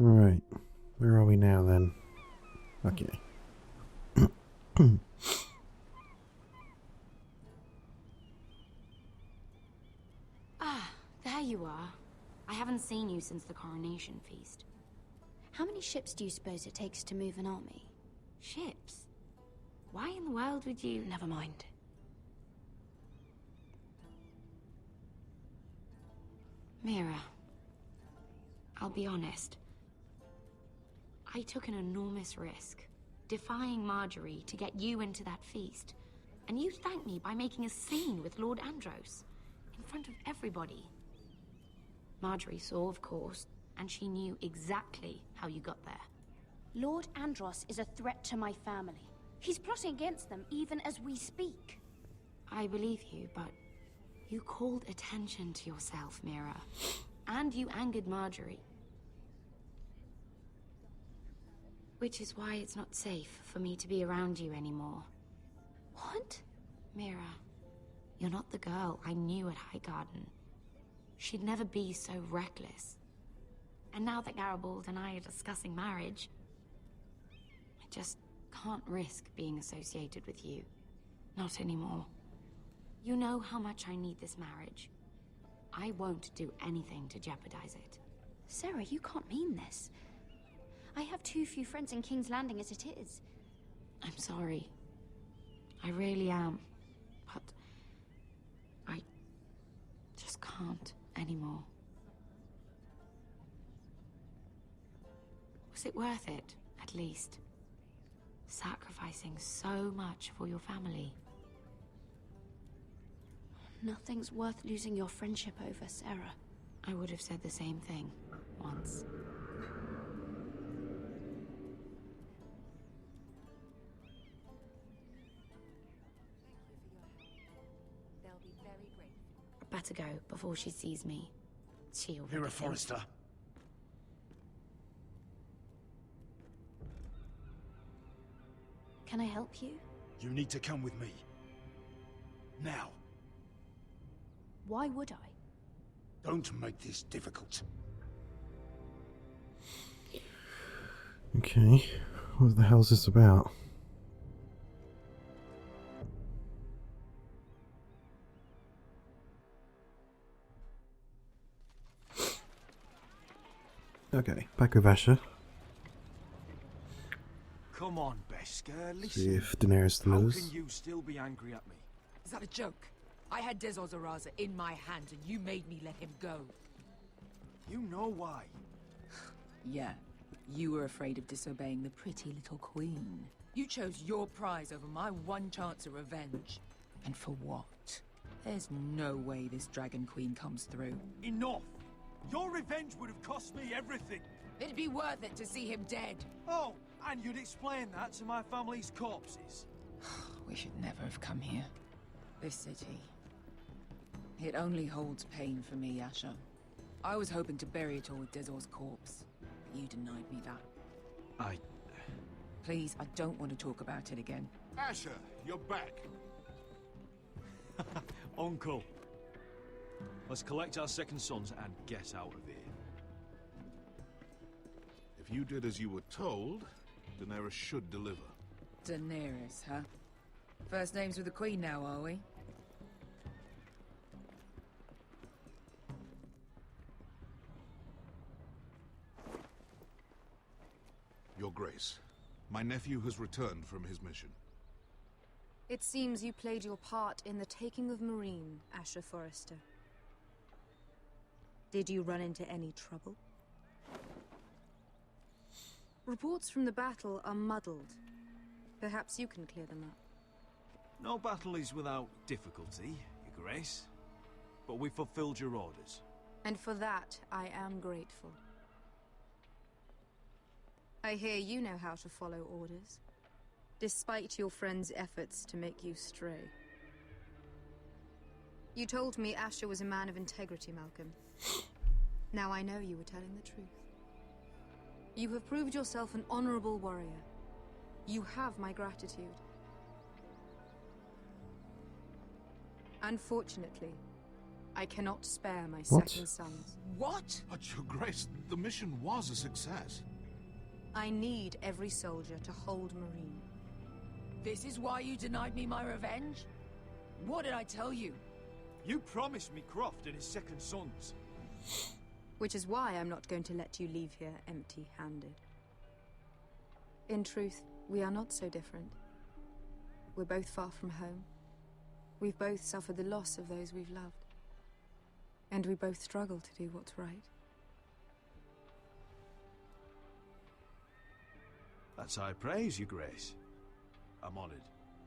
Alright. Where are we now then? Okay. Ah, there you are. I haven't seen you since the coronation feast. How many ships do you suppose it takes to move an army? Ships? Why in the world would you... Never mind. Mira, I'll be honest. I took an enormous risk, defying Marjorie to get you into that feast. And you thanked me by making a scene with Lord Andros, in front of everybody. Marjorie saw, of course, and she knew exactly how you got there. Lord Andros is a threat to my family. He's plotting against them even as we speak. I believe you, but you called attention to yourself, Mira. And you angered Marjorie. Which is why it's not safe for me to be around you anymore. What? Mira, you're not the girl I knew at Highgarden. She'd never be so reckless. And now that Garibald and I are discussing marriage, I just can't risk being associated with you. Not anymore. You know how much I need this marriage. I won't do anything to jeopardize it. Sarah, you can't mean this. I have too few friends in King's Landing as it is. I'm sorry. I really am. But I just can't anymore. Was it worth it, at least? Sacrificing so much for your family. Nothing's worth losing your friendship over, Sarah. I would have said the same thing once. I better go before she sees me. She already Mira feels- Forrester. Can I help you? You need to come with me. Now. Why would I? Don't make this difficult. Okay. What the hell's this about? Okay, back with Asher. Come on, Beskar, listen. See if Daenerys How delivers. can you still be angry at me? Is that a joke? I had Dezor Zaraza in my hand and you made me let him go. You know why. Yeah, you were afraid of disobeying the pretty little queen. You chose your prize over my one chance of revenge. And for what? There's no way this Dragon Queen comes through. Enough! Your revenge would have cost me everything. It'd be worth it to see him dead. Oh, and you'd explain that to my family's corpses. We should never have come here. This city. It only holds pain for me, Asher. I was hoping to bury it all with Dezor's corpse, but you denied me that. Please, I don't want to talk about it again. Asher, you're back. Uncle. Let's collect our second sons and get out of here. If you did as you were told, Daenerys should deliver. Daenerys, huh? First names with the Queen now, are we? Your Grace, my nephew has returned from his mission. It seems you played your part in the taking of Marine, Asher Forrester. Did you run into any trouble? Reports from the battle are muddled. Perhaps you can clear them up. No battle is without difficulty, Your Grace. But we fulfilled your orders. And for that, I am grateful. I hear you know how to follow orders, despite your friend's efforts to make you stray. You told me Asher was a man of integrity, Malcolm. Now I know you were telling the truth. You have proved yourself an honorable warrior. You have my gratitude. Unfortunately, I cannot spare my What? second sons. What? But Your Grace, the mission was a success. I need every soldier to hold Marine. This is why you denied me my revenge? What did I tell you? You promised me Croft and his second sons. Which is why I'm not going to let you leave here empty-handed. In truth, we are not so different. We're both far from home. We've both suffered the loss of those we've loved. And we both struggle to do what's right. That's high praise, Your Grace. I'm honored.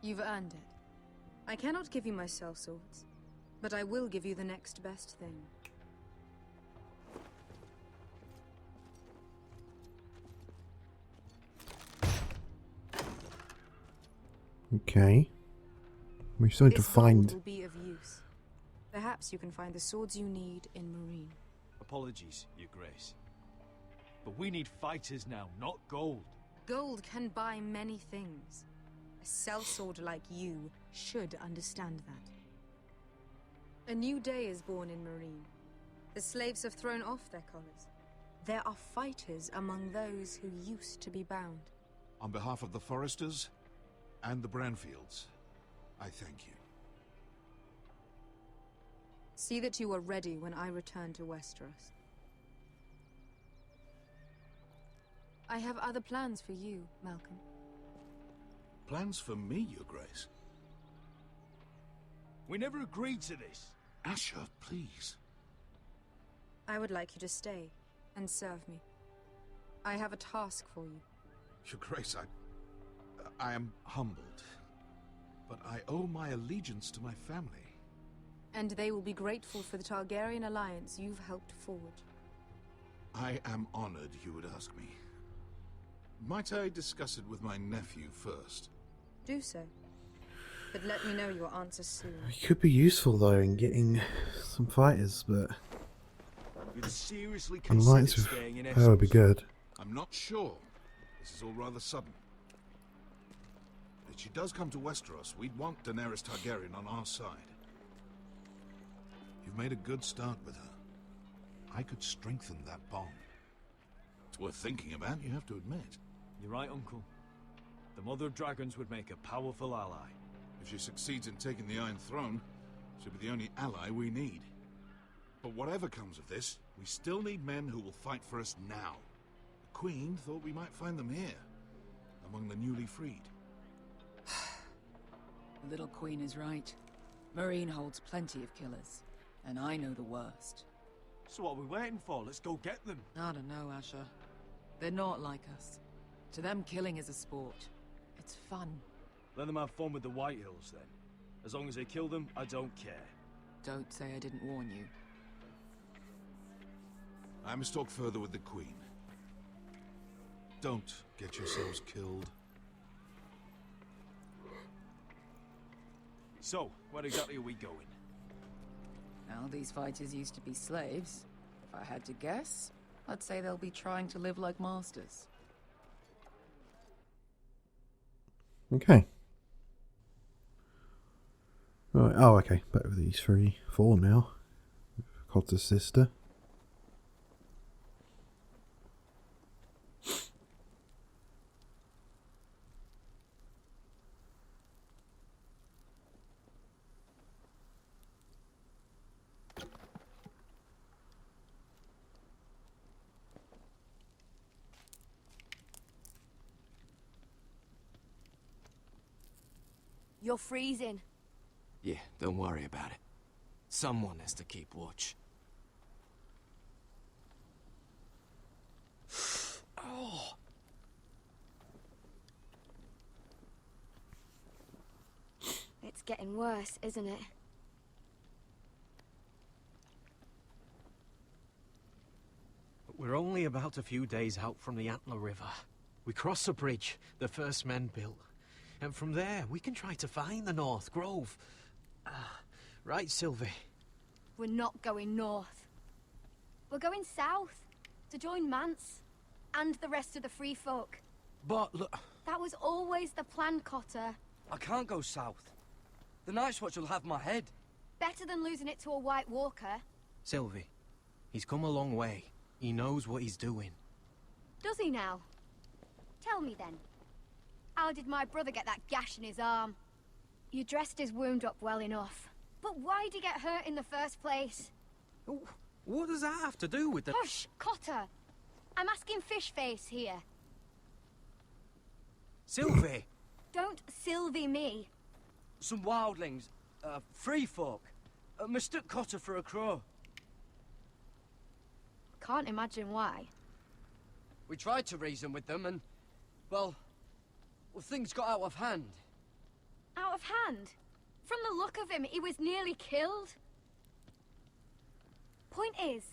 You've earned it. I cannot give you my sellswords, but I will give you the next best thing. Okay. We're starting to This gold find... will be of use. Perhaps you can find the swords you need in Marine. Apologies, Your Grace. But we need fighters now, not gold. Gold can buy many things. A sellsword like you should understand that. A new day is born in Marine. The slaves have thrown off their collars. There are fighters among those who used to be bound. On behalf of the Foresters and the Branfields, I thank you. See that you are ready when I return to Westeros. I have other plans for you, Malcolm. Plans for me, Your Grace? We never agreed to this. Asher, please. I would like you to stay and serve me. I have a task for you. Your Grace, I am humbled, but I owe my allegiance to my family. And they will be grateful for the Targaryen alliance you've helped forge. I am honored you would ask me. Might I discuss it with my nephew first? Do so. But let me know your answer soon. It could be useful though in getting some fighters, but You'd seriously an consider alliance with staying in her would be Essos. good. I'm not sure. This is all rather sudden. If she does come to Westeros, we'd want Daenerys Targaryen on our side. You've made a good start with her. I could strengthen that bond. It's worth thinking about, you have to admit. You're right, Uncle. The Mother of Dragons would make a powerful ally. If she succeeds in taking the Iron Throne, she'll be the only ally we need. But whatever comes of this, we still need men who will fight for us now. The Queen thought we might find them here, among the newly freed. The little queen is right. Marine holds plenty of killers, and I know the worst. So what are we waiting for? Let's go get them. I don't know, Asher. They're not like us. To them, killing is a sport. It's fun. Let them have fun with the White Hills, then. As long as they kill them, I don't care. Don't say I didn't warn you. I must talk further with the Queen. Don't get yourselves killed. So, where exactly are we going? Now, these fighters used to be slaves. If I had to guess, I'd say they'll be trying to live like masters. Okay. Right. Oh, okay. Back with these 4 now. Cotter's sister. You're freezing. Yeah, don't worry about it. Someone has to keep watch. Oh. It's getting worse, isn't it? We're only about a few days out from the Antler River. We cross the bridge the first men built. And from there, we can try to find the North Grove. Right, Sylvie? We're not going north. We're going south to join Mance and the rest of the free folk. But look, That was always the plan, Cotter. I can't go south. The Night's Watch will have my head. better than losing it to a White Walker. Sylvie, he's come a long way. He knows what he's doing. Does he now? Tell me then. How did my brother get that gash in his arm? You dressed his wound up well enough. But why'd he get hurt in the first place? What does that have to do with the... Hush, Cotter! I'm asking Fishface here. Sylvie! Don't Sylvie me. Some wildlings, free folk, mistook Cotter for a crow. Can't imagine why. We tried to reason with them and, well, things got out of hand. Out of hand? From the look of him, he was nearly killed. Point is,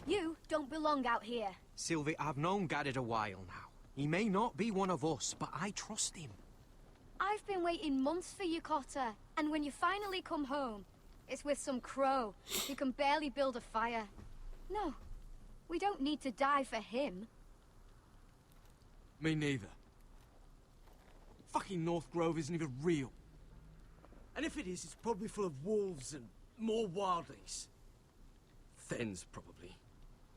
you don't belong out here. Sylvie, I've known Garrett a while now. He may not be one of us, but I trust him. I've been waiting months for you, Cotter. And when you finally come home, it's with some crow who can barely build a fire. No, we don't need to die for him. Me neither. Fucking North Grove isn't even real. And if it is, it's probably full of wolves and more wildlings. Then's probably.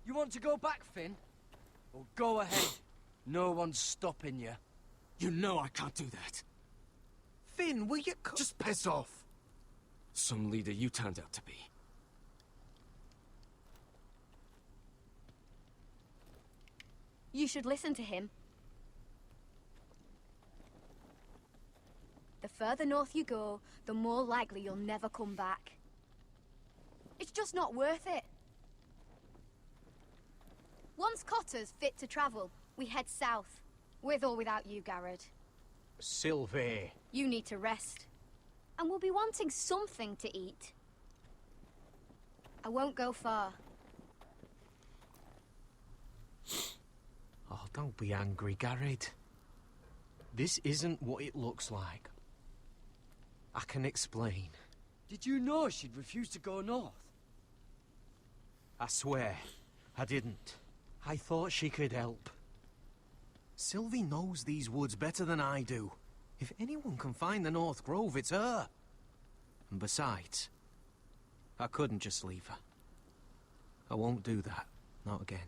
You want to go back, Finn? Well, go ahead. No one's stopping you. You know I can't do that. Finn, will you... Just piss off. Some leader you turned out to be. You should listen to him. The further north you go, the more likely you'll never come back. It's just not worth it. Once Cotter's fit to travel, we head south. With or without you, Garrett. Sylvie. You need to rest. And we'll be wanting something to eat. I won't go far. Oh, don't be angry, Garrett. This isn't what it looks like. I can explain. Did you know she'd refuse to go north? I swear, I didn't. I thought she could help. Sylvie knows these woods better than I do. If anyone can find the North Grove, it's her. And besides, I couldn't just leave her. I won't do that. Not again.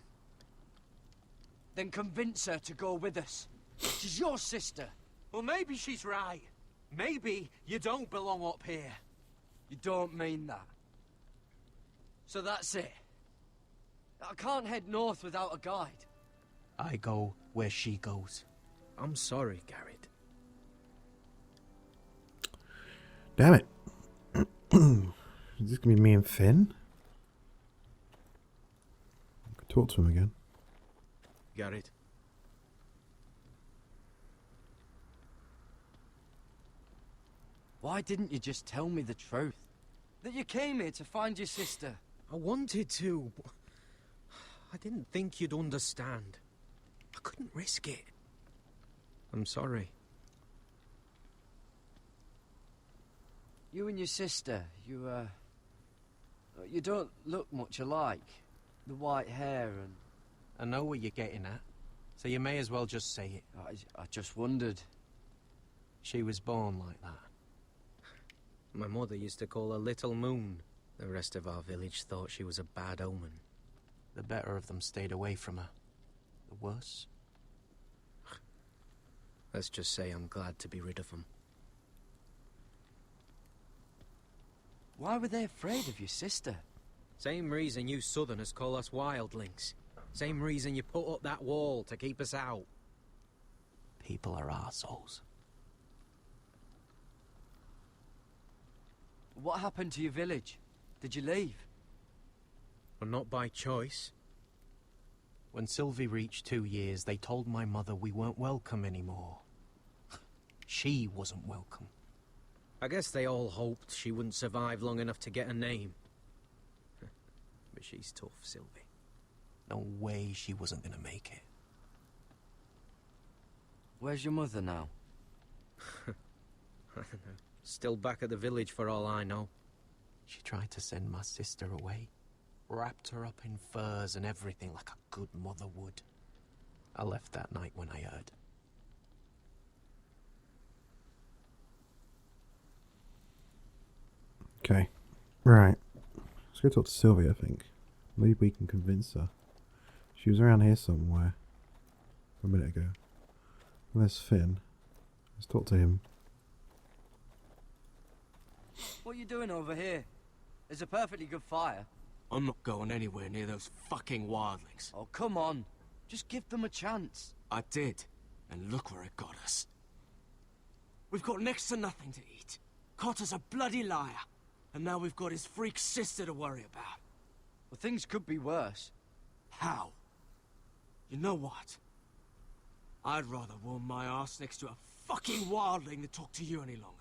Then convince her to go with us. She's your sister. Well, maybe she's right. Maybe you don't belong up here. You don't mean that. So that's it. I can't head north without a guide. I go where she goes. I'm sorry, Garrett. Damn it. Is this gonna be me and Finn? I could talk to him again. Garrett. Why didn't you just tell me the truth? That you came here to find your sister? I wanted to, but I didn't think you'd understand. I couldn't risk it. I'm sorry. You and your sister, you don't look much alike. The white hair and... I know what you're getting at, so you may as well just say it. I just wondered. She was born like that. My mother used to call her Little Moon. The rest of our village thought she was a bad omen. The better of them stayed away from her. The worse? Let's just say I'm glad to be rid of them. Why were they afraid of your sister? Same reason you Southerners call us wildlings. Same reason you put up that wall to keep us out. People are arseholes. What happened to your village? Did you leave? Well, not by choice. When Sylvie reached 2 years, they told my mother we weren't welcome anymore. She wasn't welcome. I guess they all hoped she wouldn't survive long enough to get a name. But she's tough, Sylvie. No way she wasn't gonna make it. Where's your mother now? I don't know. Still back at the village for all I know. She tried to send my sister away. Wrapped her up in furs and everything like a good mother would. I left that night when I heard. Okay. Right. Let's go talk to Sylvia, I think. Maybe we can convince her. She was around here somewhere a minute ago. Where's Finn? Let's talk to him. What are you doing over here? There's a perfectly good fire. I'm not going anywhere near those fucking wildlings. Oh, come on. Just give them a chance. I did, and look where it got us. We've got next to nothing to eat. Cotter's a bloody liar. And now we've got his freak sister to worry about. Well, things could be worse. How? You know what? I'd rather warm my ass next to a fucking wildling than talk to you any longer.